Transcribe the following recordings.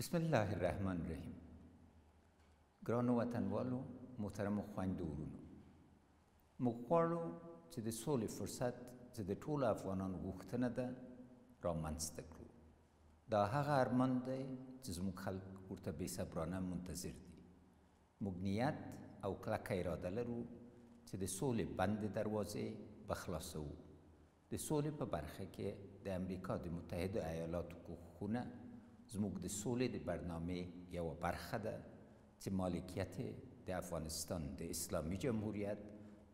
بسم الله الرحمن الرحیم. ګرانو وطنوالو، محترم خویندو ورونو، موږ غواړو چې د سولې فرصت چې د ټولو افغانانو غوښتنه ده رامنځته کړو. دا هغه ارمان دی چې زموږ خلک ورته بېصبرانه منتظر دي. موږ نیت او کلکه اراده لرو چې د سولې بندې دروازې به خلاصوو. د سولې په برخه کې د امریکا د متحده ایالاتو کوښښونه زموږ د سولې د برنامې یوه برخه ده چې مالکیت د افغانستان د اسلامي جمهوریت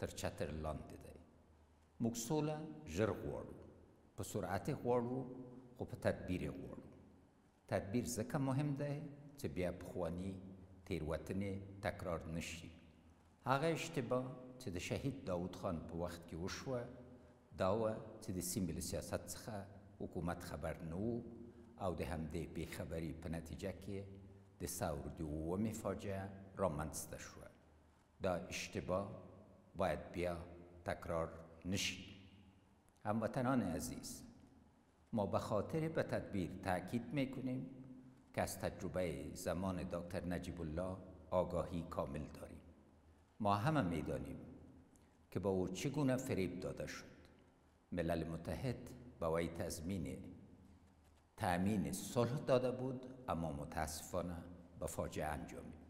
تر چتر لاندې دی. موږ سوله ژر غواړو، په سرعت غواړو، خو په تدبیر غواړو. تدبیر ځکه مهم دی چې بیا پخواني تیروتنې تکرار نشي. هغه اشتباه چې د شهید داود خان په وخت کې وشوه دا وه چې د سیمې له سیاست څخه حکومت خبر نه و او د همدې بېخبري په نتیجه کې د ثور د اوومې فاجعه رامنځته شوه. دا اشتباه باید بیا تکرار نشي. هموطنان عزیز، ما به خاطر به تدبیر تأکید میکنیم که از تجربه زمان دکتر نجیب الله آگاهی کامل داریم. ما همه میدانیم که با او چگونه فریب داده شد. ملل متحد به وی تأمین صلح داده بود، اما متاسفانه به فاجعه انجامید.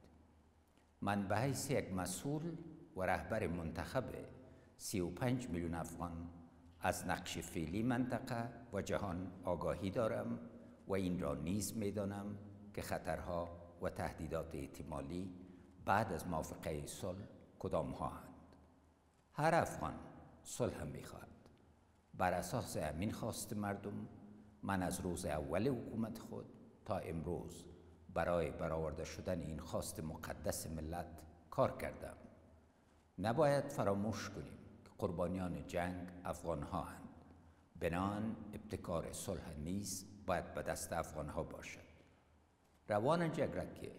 من به حیث یک مسئول و رهبر منتخب 35 میلیون افغان از نقش فعلی منطقه و جهان آگاهی دارم و این را نیز میدانم که خطرها و تهدیدات احتمالی بعد از موافقه صلح کدام ها هستند. هر افغان صلح میخواهد. بر اساس همین خواست مردم من از روز اول حکومت خود تا امروز برای برآورده شدن این خواست مقدس ملت کار کردم. نباید فراموش کنیم که قربانیان جنگ افغان‌ها هستند. بنابراین ابتکار صلح نیز باید به دست افغان‌ها باشد. روان جګړه کې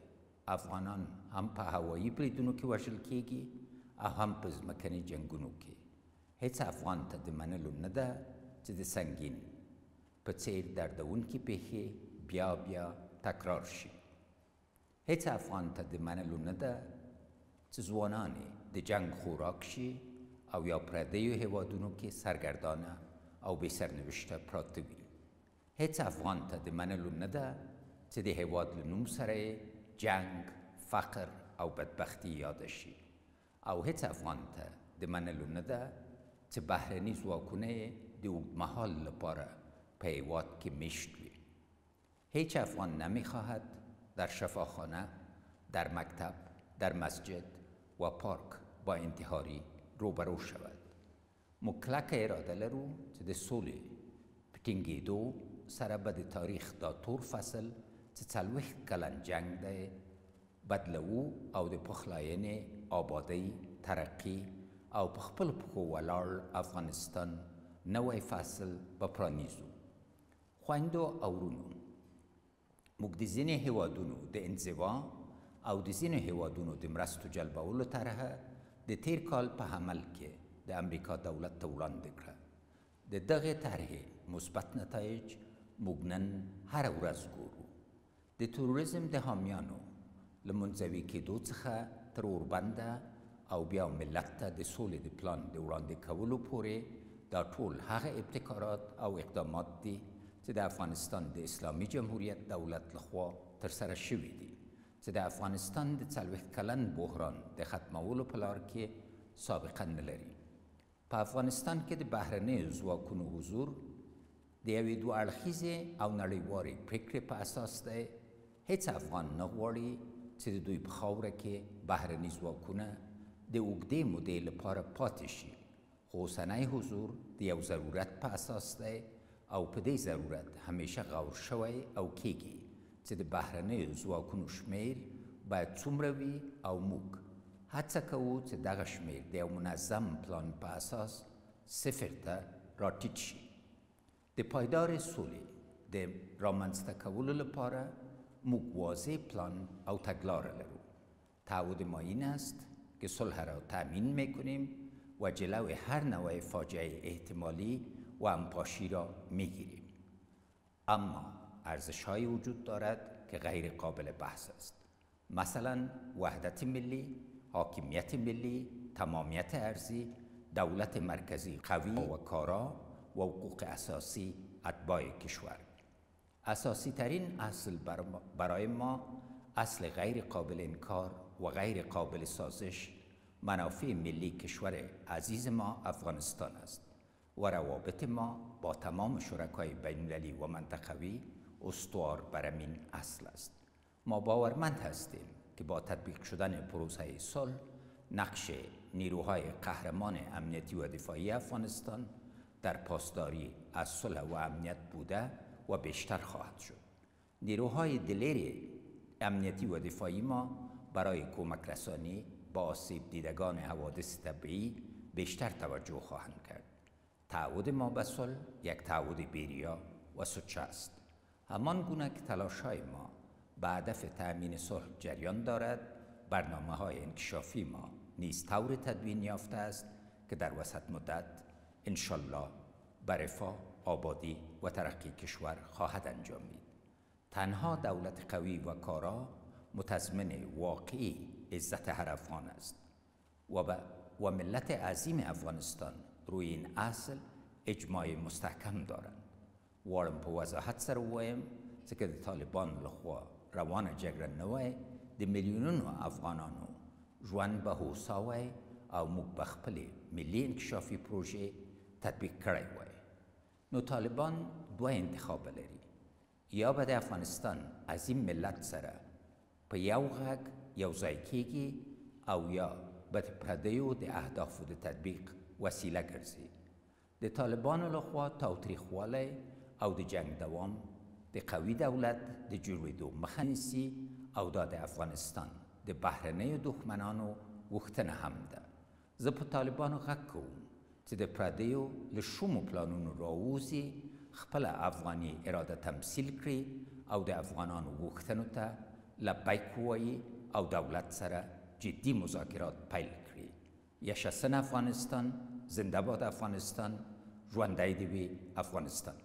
افغانان هم په هوایي بریدونو کې وژل کېږي او هم په ځمکني جنګونو کې. هیڅ افغان ته د منلو نه ده چې د سنګین په څېر دردونکې پیښې بیا بیا تکرار شي. هیڅ افغان ته د منلو نه ده چې ځوانان د جنگ خوراک شي او یا پردیو هیوادونو کې سرګردانه او بې سرنوشته پراته وي. هیڅ افغان ته د منلو نه ده چې د هیواد له نوم سره جنگ، فقر او بدبختي یاده شي. او هیڅ افغان ته د منلو نه ده چې بهرني ځواکونه د اوږدمهال لپاره په هیواد کې میشت وي. هیچ افغان نمیخواهد در شفاخانه، در مکتب، در مسجد و پارک با انتحاری روبرو شود. موږ کلکه اراده لرو چې د سولې په ټینګېدو سره به د تاریخ دا تور فصل چې 40 کلن جنگ دی بدلوو او د پخلاینې، آبادۍ، ترقي او په خپلو پښو ولاړ افغانستان نوی فصل به پرانیزو. خویندو او ورونو، موږ د ځینې هیوادونو د انزوا او د ځینې هیوادونو د مرستو جلبولو طرحه د تیر کال په عمل کې د امریکا دولت ته وړاندې کړه. د دغې طرحې مثبت نتایج موږ نن هره ورځ ګورو. د تروریزم د حامیانو له منزوي کېدو څخه تر اوربنده او بیا ملت ته د سولې د پلان د وړاندې کولو پورې دا ټول هغه ابتکارات او اقدامات دي چې د افغانستان د اسلامي جمهوریت دولت لخوا ترسره شوي دي چې د افغانستان د 40 کلن بحران د ختمولو په لار کې سابقه نه لري. په افغانستان کې د بهرنیو ځواکونو حضور د یوې دوه اړخیزې او نړیوالې پرېکړې په اساس دی. هیڅ افغان نه غواړي چې د دوی په خاوره کې بهرني ځواکونه د اوږدې مودې لپاره پاتې شي. خو اوسنی حضور د یو ضرورت په اساس دی او په دې ضرورت همیشه غور شوی او کېږي چې د بهرنیو ځواکونو شمیر باید څومره وي او موږ هڅه کوو چې دغه شمیر د یو منظم پلان په اساس 0 ته راټیټ شي. د پایدار سولې د رامنځته کولو لپاره موږ واضح پلان او تګلاره لرو. تعهد ما این است که صلح را تأمین میکنیم و جلو هر نوع فاجعه احتمالی و انپاشی را میگیریم. اما ارزش‌هایی وجود دارد که غیر قابل بحث است. مثلا وحدت ملی، حاکمیت ملی، تمامیت ارضی، دولت مرکزی قوی و کارا و حقوق اساسی اتباع کشور. اساسی ترین اصل برای ما اصل غیر قابل انکار و غیر قابل سازش منافع ملی کشور عزیز ما افغانستان است و روابط ما با تمام شرکای بین‌المللی و منطقوی استوار بر این اصل است. ما باورمند هستیم که با تطبیق شدن پروسه صلح نقش نیروهای قهرمان امنیتی و دفاعی افغانستان در پاسداری از صلح و امنیت بوده و بیشتر خواهد شد. نیروهای دلیر امنیتی و دفاعی ما برای کمک رسانی با آسیب دیدگان حوادث طبیعی بیشتر توجه خواهند کرد. تعهد ما به صلح یک تعهد بی‌ریا و سچ است. همان گونه که تلاش‌های ما به هدف تأمین صلح جریان دارد، برنامه‌های انکشافی ما نیز طور تدوین یافته است که در وسط مدت انشالله بر رفاه، آبادی و ترقی کشور خواهد انجامید. تنها دولت قوی و کارا متضمن واقعی عزت هر افغان است و ملت عظیم افغانستان روی این اصل اجماع مستحکم دارند. وارم په وضاحت سره ووایم ځکه د طالبانو لخوا روانه جګړه نه وای، د میلیونونو افغانانو ژوند به هوسا وای او موږ به خپلې ملي انکشافي پروژې تطبیق کړی وای. نو طالبان دوه انتخاب لري، یا به د افغانستان عظیم ملت سره په یو غږ یو ځای کیږي او یا به د پردیو د اهدافو د تطبیق وسیله ګرځي. د طالبانو لخوا تاوتریخوالی او د جنگ دوام د قوي دولت د جوړېدو مخه نیسي او دا د افغانستان د بهرنیو دښمنانو غوښتنه هم ده. زه په طالبانو غږ کوم چې د پردیو له شومو پلانونو راووځي، خپله افغاني اراده تمثیل کړي او د افغانانو غوښتنو ته لبیک ووایي او دولت سره جدي مذاکرات پیل کړي. یشسن افغانستان، زنده باد افغانستان، ژوندی دې وي افغانستان.